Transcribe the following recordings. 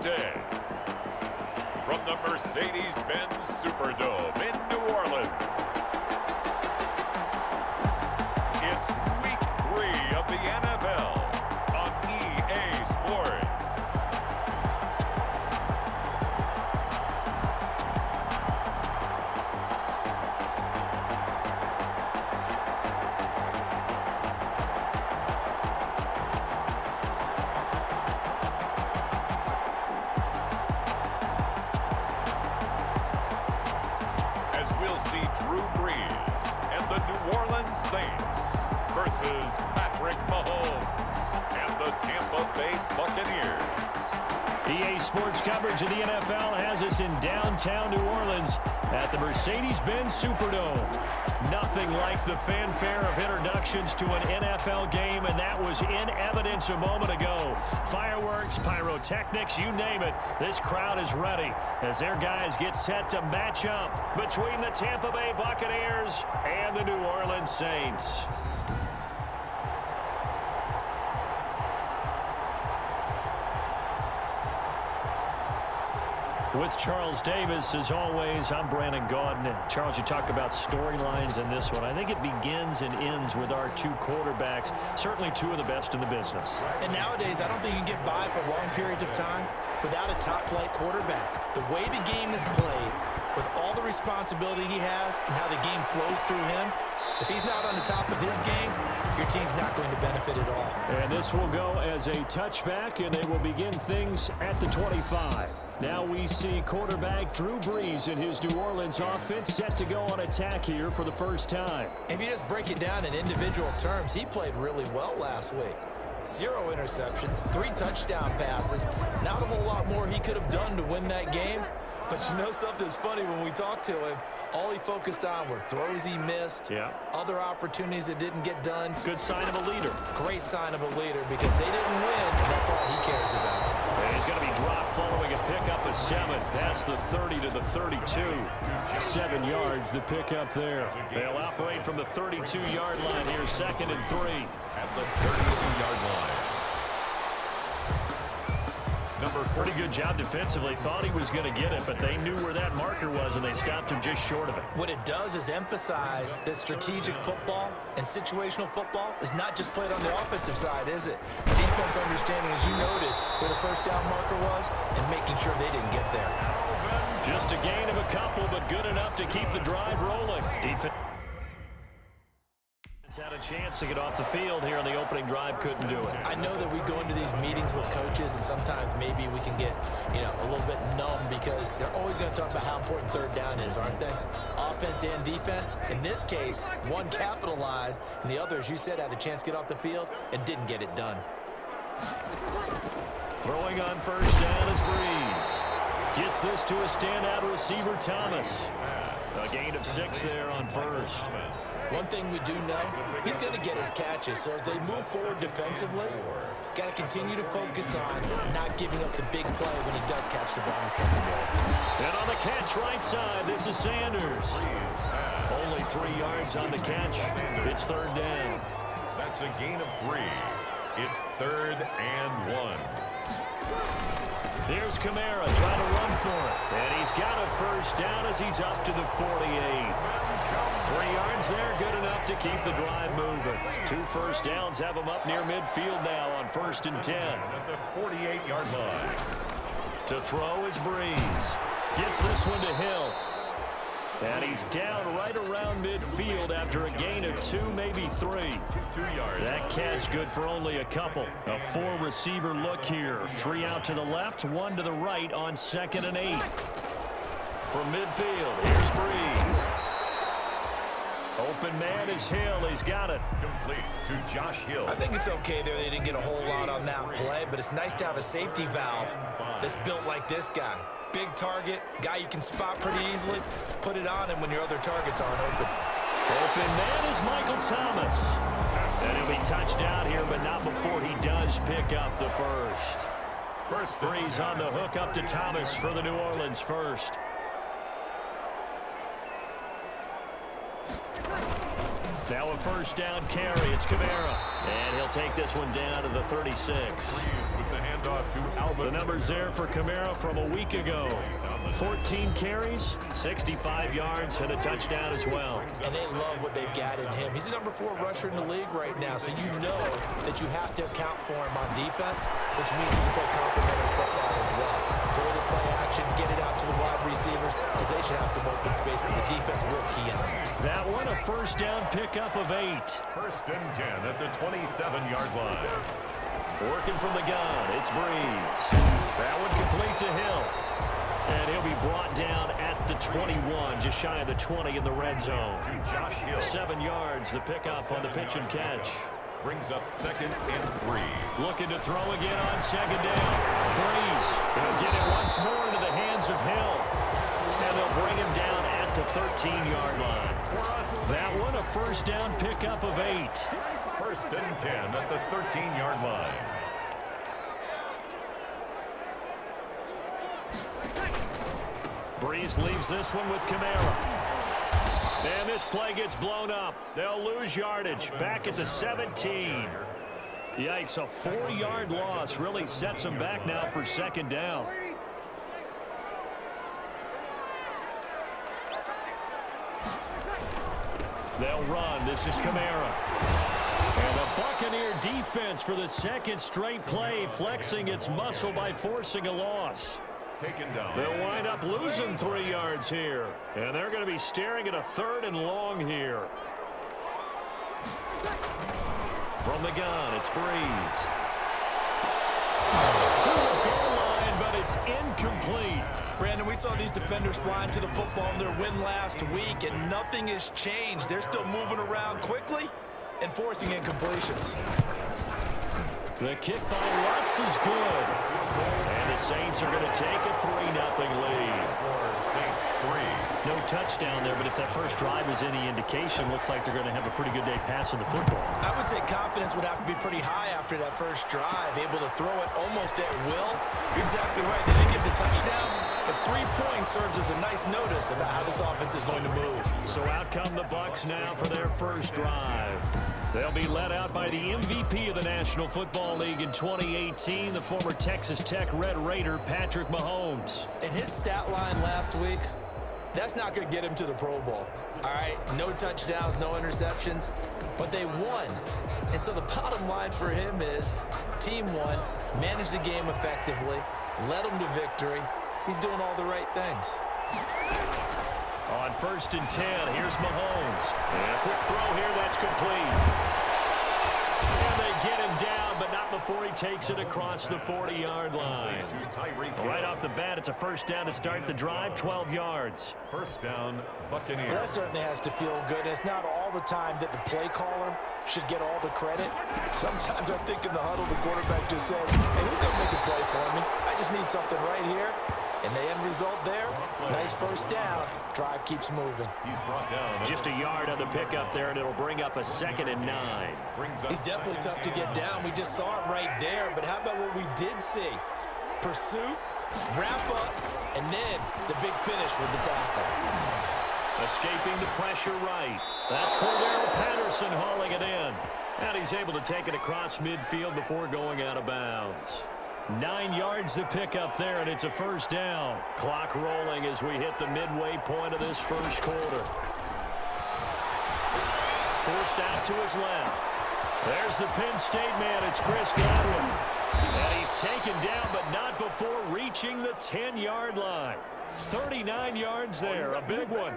day. From the Mercedes-Benz Superdome in New Orleans, it's Week 3 of the NFL on EA Sports. We'll see Drew Brees and the New Orleans Saints versus Patrick Mahomes and the Tampa Bay Buccaneers. EA Sports coverage of the NFL has us in downtown New Orleans at the Mercedes-Benz Superdome. Nothing like the fanfare of introductions to an NFL game, and that was in evidence a moment ago. Fireworks, pyrotechnics, you name it. This crowd is ready as their guys get set to match up between the Tampa Bay Buccaneers and the New Orleans Saints. With Charles Davis, as always, I'm Brandon Gaudin. Charles, you talk about storylines in this one. I think it begins and ends with our two quarterbacks, certainly two of the best in the business. And nowadays, I don't think you can get by for long periods of time without a top-flight quarterback. The way the game is played, with all the responsibility he has and how the game flows through him, if he's not on the top of his game, your team's not going to benefit at all. And this will go as a touchback, and they will begin things at the 25. Now we see quarterback Drew Brees and his New Orleans offense set to go on attack here for the first time. If you just break it down in individual terms, he played really well last week. 0 interceptions, 3 touchdown passes. Not a whole lot more he could have done to win that game. But you know something's funny, when we talked to him, all he focused on were throws he missed, other opportunities that didn't get done. Good sign of a leader. Great sign of a leader, because they didn't win, and that's all he cares about. And he's going to be dropped following a pickup of 7 past the 30 to the 32. 7 yards, the pickup there. They'll operate from the 32-yard line here, 2nd and 3. At the 32-yard line. Pretty good job defensively. Thought he was going to get it, but they knew where that marker was, and they stopped him just short of it. What it does is emphasize that strategic football and situational football is not just played on the offensive side, is it? Defense understanding, as you noted, where the first down marker was and making sure they didn't get there. Just a gain of a couple, but good enough to keep the drive rolling. Defense had a chance to get off the field here on the opening drive, couldn't do it. I know that we go into these meetings with coaches, and sometimes maybe we can get, a little bit numb, because they're always going to talk about how important third down is, aren't they? Offense and defense. In this case, one capitalized, and the other, as you said, had a chance to get off the field and didn't get it done. Throwing on first down is Brees. Gets this to a standout receiver, Thomas. A gain of 6 there on first. One thing we do know, he's going to get his catches. So as they move forward defensively, got to continue to focus on not giving up the big play when he does catch the ball in the secondary. And on the catch right side, this is Sanders. Only 3 yards on the catch. It's 3rd down. That's a gain of 3. It's 3rd and 1. Here's Kamara trying to run for it. And he's got a first down as he's up to the 48. 3 yards there, good enough to keep the drive moving. 2 first downs have him up near midfield now on 1st and 10. At the 48-yard line. To throw is Brees. Gets this one to Hill. And he's down right around midfield after a gain of 2, maybe 3. 2 yards. That catch good for only a couple. A 4-receiver look here. 3 out to the left, 1 to the right on 2nd and 8. From midfield, here's Brees. Open man is Hill. He's got it. Complete to Josh Hill. I think it's okay there. They didn't get a whole lot on that play, but it's nice to have a safety valve that's built like this guy. Big target, guy you can spot pretty easily. Put it on him when your other targets aren't open. Open man is Michael Thomas. And he'll be touched out here, but not before he does pick up the first. Brees on the hook up to Thomas for the New Orleans first. Now a first down carry. It's Kamara. And he'll take this one down to the 36. With the handoff to Alvin. The numbers there for Kamara from a week ago. 14 carries, 65 yards, and a touchdown as well. And they love what they've got in him. He's the number 4 rusher in the league right now, so you know that you have to account for him on defense, which means you can play complementary football as well. Throw the play action, get it out to the wide receivers, because they should have some open space, because the defense will key on them. That one, a first down pickup of 8. First and 10 at the 27-yard line. Working from the gun, it's Breeze. That one complete to Hill. And he'll be brought down at the 21, just shy of the 20 in the red zone. 7 yards, the pickup on the pitch and catch. Brings up 2nd and 3. Looking to throw again on 2nd down. Breeze. He'll get it once more into the hands of Hill. And they'll bring him down at the 13-yard line. That one, a first down pickup of 8. First and 10 at the 13-yard line. Breeze leaves this one with Kamara. And this play gets blown up. They'll lose yardage back at the 17. Yikes, a 4-yard loss really sets them back now for 2nd down. They'll run. This is Kamara. And the Buccaneer defense for the 2nd straight play, flexing its muscle by forcing a loss. Taken down. They'll wind up losing 3 yards here. And they're going to be staring at a 3rd and long here. From the gun, it's Breeze. To the goal line, but it's incomplete. Brandon, we saw these defenders flying to the football in their win last week, and nothing has changed. They're still moving around quickly and forcing incompletions. The kick by Lutz is good. And the Saints are going to take a 3-0 lead. Saints 3. No touchdown there, but if that first drive is any indication, looks like they're going to have a pretty good day passing the football. I would say confidence would have to be pretty high after that first drive, able to throw it almost at will. You're exactly right. They didn't get the touchdown, but 3 points serves as a nice notice about how this offense is going to move. So out come the Bucs now for their first drive. They'll be led out by the MVP of the National Football League in 2018, the former Texas Tech Red Raider, Patrick Mahomes. And his stat line last week, that's not going to get him to the Pro Bowl. All right, no touchdowns, no interceptions, but they won. And so the bottom line for him is team won, managed the game effectively, led them to victory. He's doing all the right things. On 1st and 10, here's Mahomes. And a quick throw here, that's complete. And they get him down, but not before he takes it across the 40-yard line. Right off the bat, it's a first down to start the drive, 12 yards. First down, Buccaneers. Well, that certainly has to feel good. It's not all the time that the play caller should get all the credit. Sometimes I think in the huddle, the quarterback just says, hey, who's going to make a play for me? I just need something right here. And the end result there, nice first down. Drive keeps moving. He's brought down. Just a yard on the pickup there, and it'll bring up a 2nd and 9. He's definitely tough to get down. We just saw it right there. But how about what we did see? Pursuit, wrap up, and then the big finish with the tackle. Escaping the pressure right. That's Cordero Patterson hauling it in. And he's able to take it across midfield before going out of bounds. 9 yards to pick up there, and it's a first down. Clock rolling as we hit the midway point of this first quarter. Forced out to his left. There's the Penn State man. It's Chris Godwin. And he's taken down, but not before reaching the 10-yard line. 39 yards there, a big one.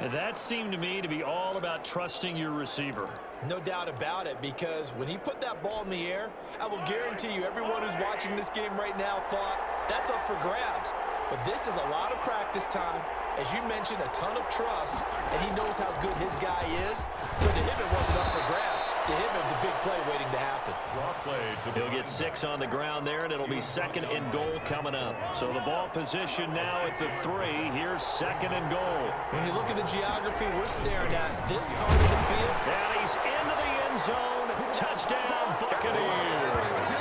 And that seemed to me to be all about trusting your receiver. No doubt about it, because when he put that ball in the air, I will guarantee you everyone who's watching this game right now thought that's up for grabs. But this is a lot of practice time. As you mentioned, a ton of trust, and he knows how good his guy is. So to him, it wasn't up for grabs. To him, it was a big play waiting to happen. Draw play. He'll get 6 on the ground there, and it'll be 2nd and goal coming up. So the ball position now at the 3. Here's 2nd and goal. When you look at the geography we're staring at, this part of the field. And he's into the end zone. Touchdown, Buccaneers.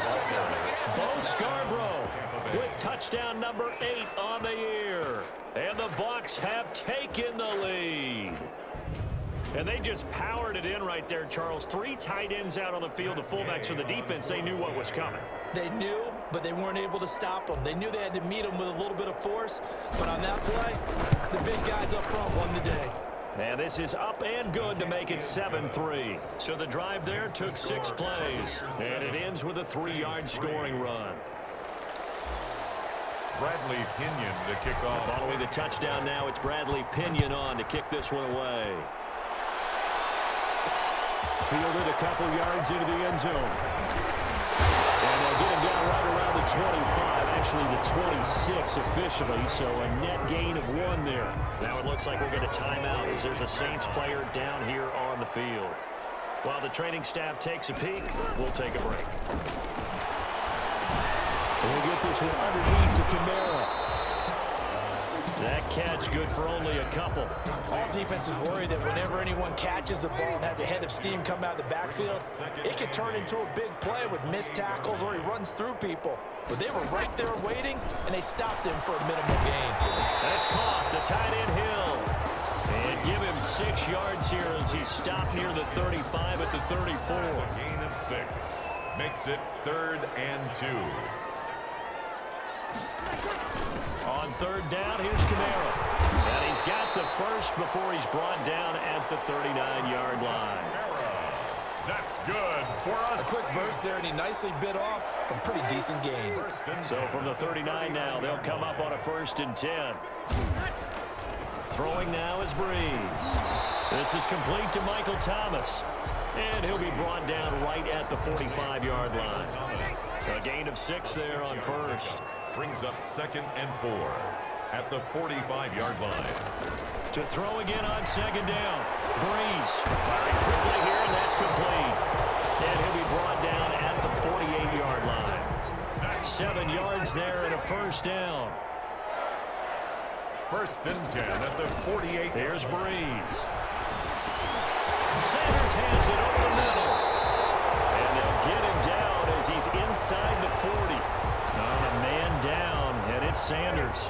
Bo Scarborough with touchdown number 8 on the year. And the Bucs have taken the lead. And they just powered it in right there, Charles. 3 tight ends out on the field, the fullbacks for the defense. They knew what was coming. They knew, but they weren't able to stop them. They knew they had to meet them with a little bit of force. But on that play, the big guys up front won the day. And this is up and good to make it 7-3. So the drive there took 6 plays. And it ends with a 3-yard scoring run. Bradley Pinion to kick off. Following the touchdown now, it's Bradley Pinion on to kick this one away. Fielded a couple yards into the end zone. And they'll get him down right around the 25, actually the 26 officially, so a net gain of 1 there. Now it looks like we'll get a timeout as there's a Saints player down here on the field. While the training staff takes a peek, we'll take a break. We'll get this one underneath to Kamara. That catch good for only a couple. All defenses worry that whenever anyone catches the ball and has a head of steam come out of the backfield, it could turn into a big play with missed tackles or he runs through people. But they were right there waiting, and they stopped him for a minimal gain. That's caught. The tight end Hill. And give him 6 yards here as he's stopped near the 35 at the 34. A gain of 6. Makes it 3rd and 2. On 3rd down, here's Kamara. And he's got the first before he's brought down at the 39-yard line. That's good for us. A quick burst there, and he nicely bit off a pretty decent gain. So from the 39 now, they'll come up on a 1st and 10. Throwing now is Breeze. This is complete to Michael Thomas. And he'll be brought down right at the 45-yard line. A gain of 6 there on 1st. Brings up 2nd and 4 at the 45-yard line. To throw again on 2nd down. Breeze firing quickly here, and that's complete. And he'll be brought down at the 48-yard line. 7 yards there and a 1st down. 1st and 10 at the 48. Here's Breeze. Sanders has it over the middle. And they'll get him down as he's inside the 40. On a man down, and it's Sanders.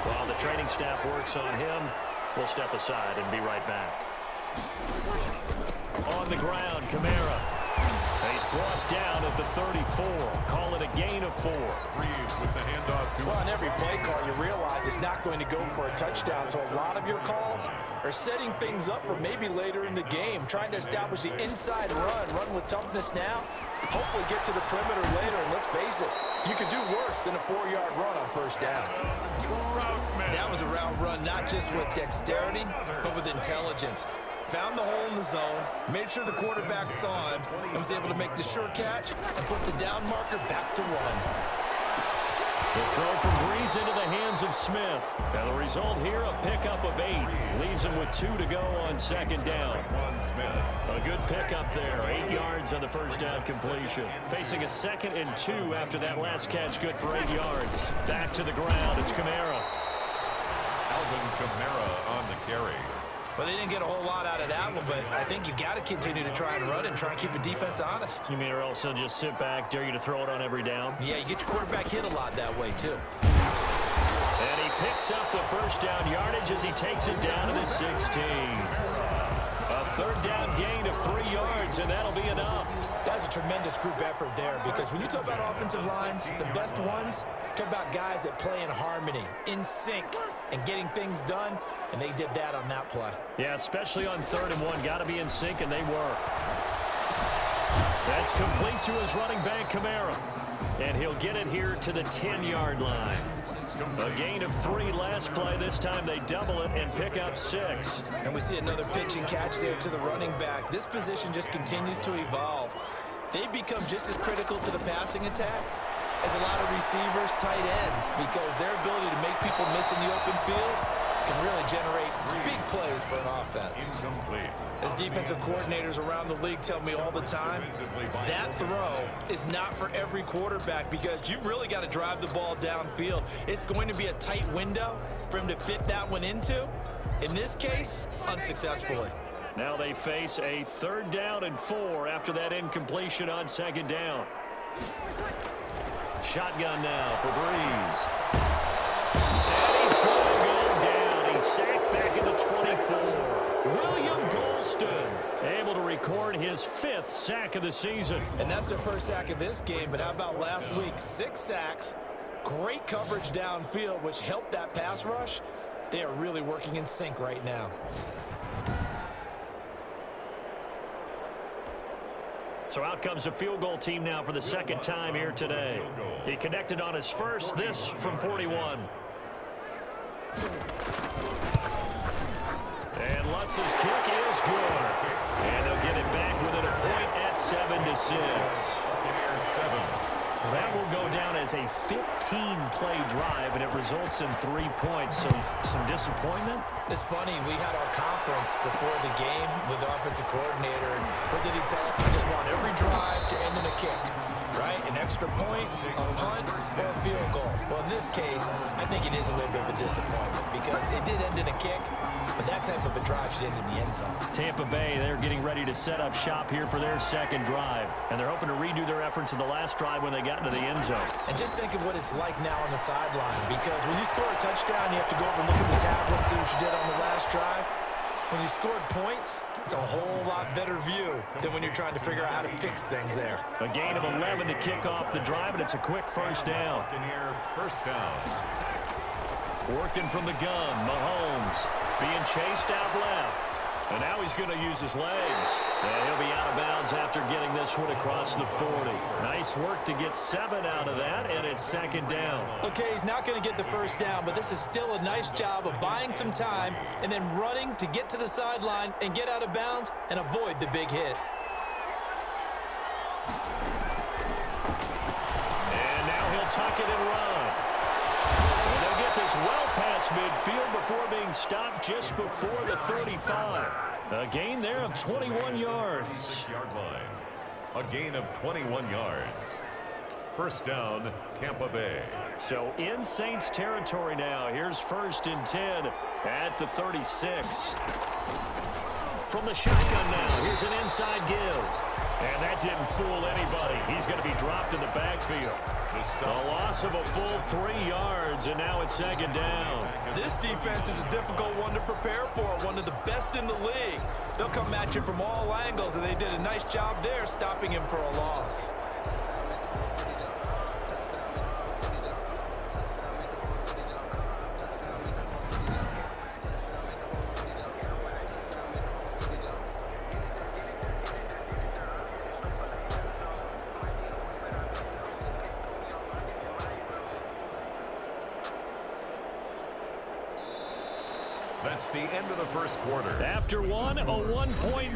While the training staff works on him, we'll step aside and be right back. On the ground, Kamara. He's brought down at the 34. Call it a gain of 4. Breeze with the handoff to... Well, on every play call, you realize it's not going to go for a touchdown, so a lot of your calls are setting things up for maybe later in the game, trying to establish the inside run with toughness now, hopefully get to the perimeter later, and let's face it, you could do worse than a 4-yard run on 1st down. That was a route run, not just with dexterity, but with intelligence. Found the hole in the zone, made sure the quarterback saw him, and was able to make the sure catch and put the down marker back to 1. The throw from Breeze into the hands of Smith. And the result here, a pickup of 8. Leaves him with 2 to go on 2nd down. A good pickup there. 8 yards on the 1st down completion. Facing a 2nd and 2 after that last catch. Good for 8 yards. Back to the ground. It's Kamara. Alvin Kamara on the carry. Well, they didn't get a whole lot out of that one, but I think you've got to continue to try and run and try and keep the defense honest. You mean or else they'll just sit back, dare you to throw it on every down? Yeah, you get your quarterback hit a lot that way, too. And he picks up the 1st down yardage as he takes it down to the 16. A 3rd down gain of 3 yards, and that'll be enough. That's a tremendous group effort there, because when you talk about offensive lines, the best ones, talk about guys that play in harmony, in sync, and getting things done, and they did that on that play. Yeah, especially on 3rd and 1. Got to be in sync, and they were. That's complete to his running back, Kamara. And he'll get it here to the 10-yard line. A gain of 3 last play. This time they double it and pick up 6. And we see another pitch and catch there to the running back. This position just continues to evolve. They become just as critical to the passing attack as a lot of receivers, tight ends, because their ability to make people miss in the open field can really generate big plays for an offense. Incomplete. As defensive coordinators around the league tell me all the time, that throw is not for every quarterback because you've really got to drive the ball downfield. It's going to be a tight window for him to fit that one into. In this case, unsuccessfully. Now they face a 3rd down and 4 after that incompletion on 2nd down. Shotgun now for Breeze. And he's going to go down. He's sacked back at the 24. William Gold Alston able to record his 5th sack of the season. And that's their first sack of this game, but how about last week? 6 sacks, great coverage downfield, which helped that pass rush. They are really working in sync right now. So out comes a field goal team now for the second time here today. He connected on his first, this from 41. And Lutz's kick is good. And they'll get it back within a point at 7-6. That will go down as a 15-play drive, and it results in 3 points. So some disappointment? It's funny, we had our conference before the game with the offensive coordinator, and what did he tell us? I just want every drive to end in a kick, right? An extra point, a punt, or a field goal. Well, in this case, I think it is a little bit of a disappointment because it did end in a kick, but that type of a drive should end in the end zone. Tampa Bay, they're getting ready to set up shop here for their second drive, and they're hoping to redo their efforts in the last drive when they got into the end zone. And just think of what it's like now on the sideline, because when you score a touchdown, you have to go over and look at the tablet and see what you did on the last drive. When you scored points, it's a whole lot better view than when you're trying to figure out how to fix things there. A gain of 11 to kick off the drive, and it's a quick first down. First down. Working from the gun, Mahomes being chased out left. And now he's going to use his legs. And he'll be out of bounds after getting this one across the 40. Nice work to get 7 out of that, and it's second down. Okay, he's not going to get the first down, but this is still a nice job of buying some time and then running to get to the sideline and get out of bounds and avoid the big hit. And now he'll tuck it and run. And they'll get this well past midfield before being stopped just before the 35. A gain there of 21 yards. Yard line. A gain of 21 yards. First down, Tampa Bay. So in Saints territory now. Here's 1st and 10 at the 36. From the shotgun now. Here's an inside give. And that didn't fool anybody. He's going to be dropped in the backfield. A loss of a full 3 yards, and now it's second down. This defense is a difficult one to prepare for, one of the best in the league. They'll come at you from all angles, and they did a nice job there stopping him for a loss. That's the end of the first quarter. After one, a 1-point